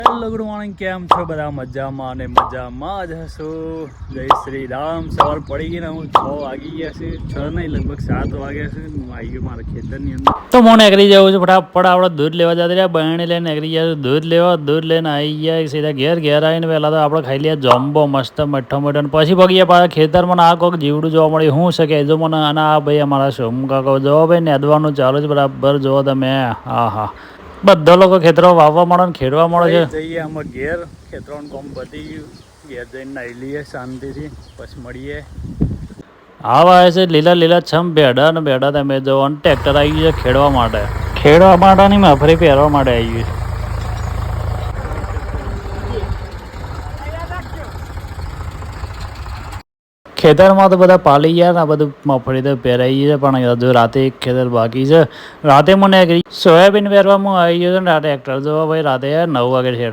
Hello good morning, કેમ છો બધા? મજામાં અને મજામાં જ હશો. જય શ્રી રામ. સવાર પડી ગઈ ને હું 6 વાગી ગયા છે, 6 નહીં લગભગ 7 વાગ્યા છે. હું આવી ગયો મારા ખેતરની અંદર. તો હું નીકળી જાઉં છું ફટાફટ. આપણે દૂધ લેવા જતા રહ્યા, બહેણી લઈને નીકળી ગયા દૂધ લેવા. દૂધ લઈને આવી ગયા સીધા ઘેર આવીને પહેલાં તો આપણે ખાઈ લઈએ જમ્બો મસ્ત મઠ્ઠો મઠ્ઠો. પછી પગીએ પાછા ખેતરમાં આ કોઈક જીવડું જોવા મળ્યું. શું શકે જો મને? અને આ ભાઈ અમારા સોમ કાકો જોવો ભાઈ નેદવાનું ચાલુ છે બરાબર. જોવો તમે. હા હા, બધા લોકો ખેતરો વાવવા મળે ને ખેડવા મળે છે. જઈએ આમાં ઘેર, ખેતરોનું કામ પતી ગયું. ઘેર જઈને નાહી લઈએ શાંતિથી, પછી મળીએ. આવા આવે છે લીલા છમ ભેડા ને ભેડા. તમે જો ટ્રેક્ટર આવી ગયું છે ખેડવા માટે નહીં, મફરી પહેરવા માટે આવી ગયું છે. ખેતરમાં તો બધા પાલી ગયા ને બધું મફળી તો પહેરાઈ છે, પણ હજુ રાતે એક ખેતર બાકી છે. રાતે મને સોયાબીન પહેરવામાં આવી ગયો છે ને ટ્રેક્ટર જો ભાઈ રાતે 9 વાગે છેડાય.